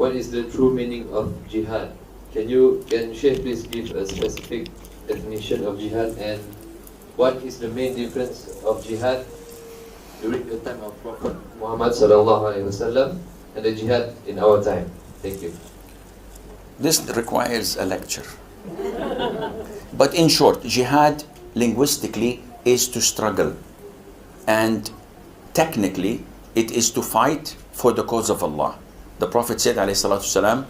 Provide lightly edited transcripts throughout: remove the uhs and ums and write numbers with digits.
what is the true meaning of jihad? Can Shaykh please give a specific definition of jihad, and what is the main difference of jihad during the time of Prophet Muhammad sallallahu alaihi wasallam and the jihad in our time? Thank you. This requires a lecture. But in short, jihad linguistically is to struggle, and technically it is to fight for the cause of Allah. The Prophet said alayhi salatu wasalam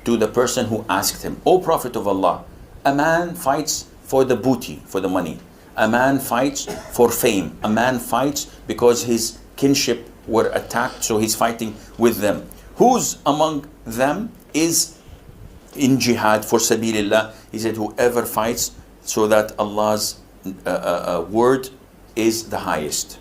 to the person who asked him, "O Prophet of Allah, a man fights for the booty, for the money. A man fights for fame. A man fights because his kinship were attacked, so he's fighting with them. Who's among them is in jihad for sabilillah?" He said, "Whoever fights so that Allah's word is the highest."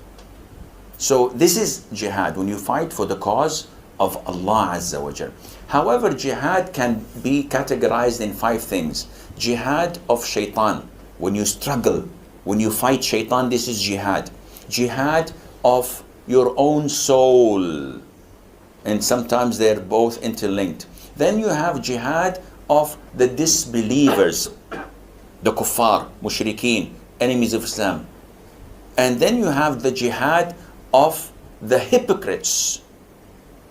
So this is jihad, when you fight for the cause of Allah Azza wa Jal. However, jihad can be categorized in 5 things. Jihad of shaitan, when you struggle, when you fight shaitan, this is jihad. Jihad of your own soul, and sometimes they're both interlinked. Then you have jihad of the disbelievers, the kuffar, mushrikeen, enemies of Islam. And then you have the jihad of the hypocrites,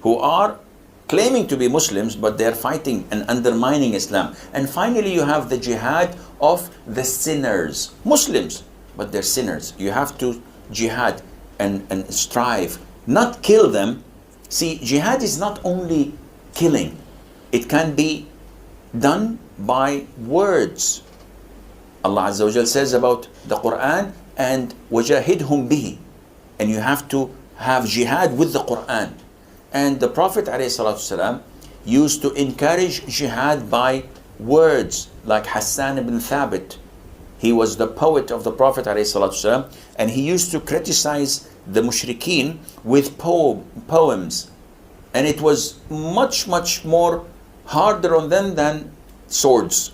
who are claiming to be Muslims, but they're fighting and undermining Islam. And finally, you have the jihad of the sinners, Muslims, but they're sinners. You have to jihad and strive, not kill them. See, jihad is not only killing, it can be done by words. Allah Azza wa Jal says about the Quran, and wajahidhum bihi, and you have to have jihad with the Quran. And the Prophet ﷺ used to encourage jihad by words, like Hassan ibn Thabit. He was the poet of the Prophet ﷺ, and he used to criticize the mushrikeen with poems. And it was much more harder on them than swords,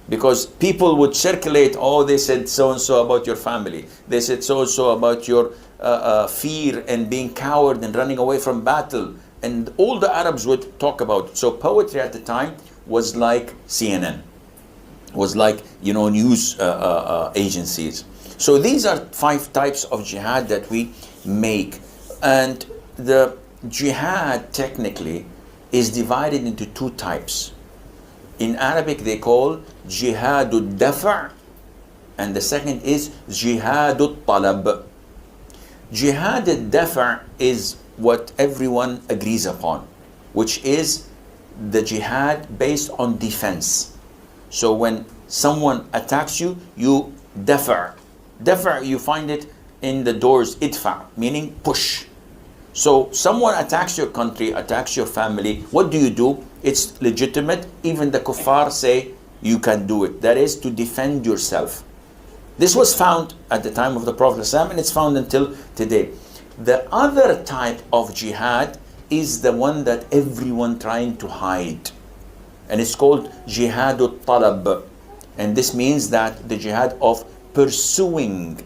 because people would circulate, "Oh, they said so and so about your family. They said so and so about your fear and being coward and running away from battle." And all the Arabs would talk about it. So poetry at the time was like CNN, was like, news agencies. So these are 5 types of jihad that we make. And the jihad technically is divided into 2 types. In Arabic they call jihadud dafa', and the second is jihadut talab. Jihadud dafa' is what everyone agrees upon, which is the jihad based on defense. So when someone attacks you, you dafa'. Dafa', you find it in the doors, idfa', meaning push. So someone attacks your country, attacks your family, what do? It's legitimate. Even the kuffar say you can do it. That is to defend yourself. This was found at the time of the Prophet ﷺ, and it's found until today. The other type of jihad is the one that everyone trying to hide, and it's called jihadut talab. And this means that the jihad of pursuing,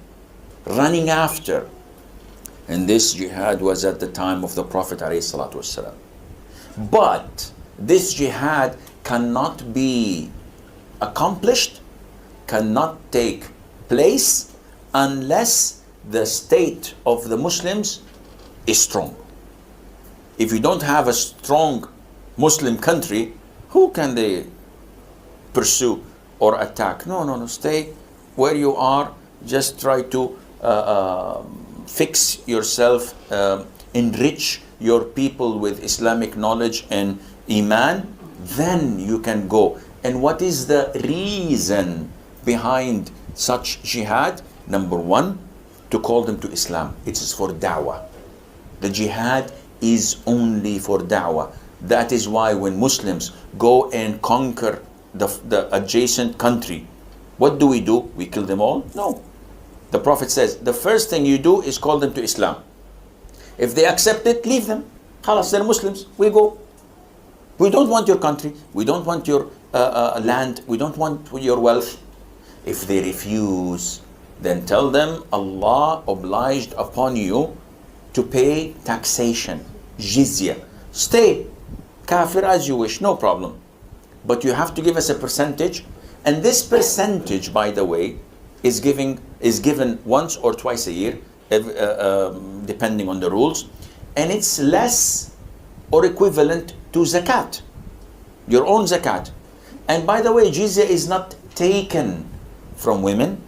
running after. And this jihad was at the time of the Prophet ﷺ. But this jihad cannot be accomplished, cannot take place unless the state of the Muslims is strong. If you don't have a strong Muslim country, who can they pursue or attack? No. Stay where you are. Just try to fix yourself, enrich your people with Islamic knowledge and Iman, then you can go. And what is the reason behind such jihad? Number 1, to call them to Islam. It is for da'wah. The jihad is only for da'wah. That is why when Muslims go and conquer the adjacent country, what do? We kill them all? No. The Prophet says, the first thing you do is call them to Islam. If they accept it, leave them. Khalas, they're Muslims. We go. We don't want your country. We don't want your land. We don't want your wealth. If they refuse, then tell them Allah obliged upon you to pay taxation, jizya. Stay. kafir as you wish, no problem. But you have to give us a percentage. And this percentage, by the way, is given once or twice a year, depending on the rules. And it's less or equivalent to zakat, your own zakat. And by the way, jizya is not taken from women.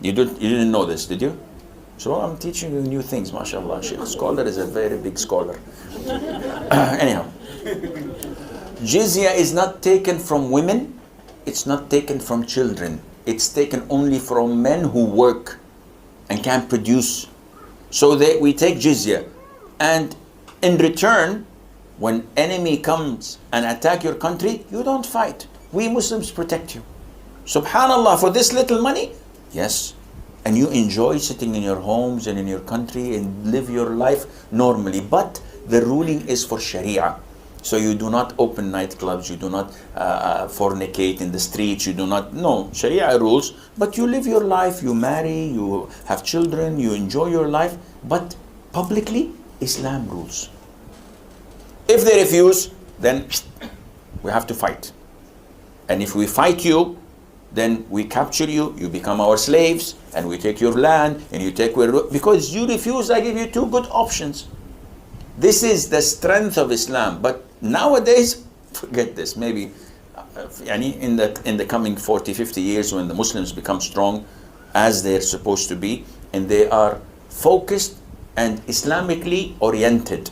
You didn't know this, did you? So I'm teaching you new things, mashallah. Sheikh Scholar is a very big scholar. Anyhow, jizya is not taken from women. It's not taken from children. It's taken only from men who work and can produce. So we take jizya. And in return, when enemy comes and attack your country, you don't fight. We Muslims protect you. Subhanallah, for this little money? Yes. And you enjoy sitting in your homes and in your country and live your life normally. But the ruling is for Sharia. So you do not open nightclubs, you do not fornicate in the streets, you do not, no, Sharia rules. But you live your life, you marry, you have children, you enjoy your life. But publicly, Islam rules. If they refuse, then we have to fight. And if we fight you, then we capture you, you become our slaves, and we take your land, and you take because you refuse, I give you two good options. This is the strength of Islam. But nowadays, forget this. Maybe in the coming 40, 50 years, when the Muslims become strong, as they're supposed to be, and they are focused and Islamically oriented,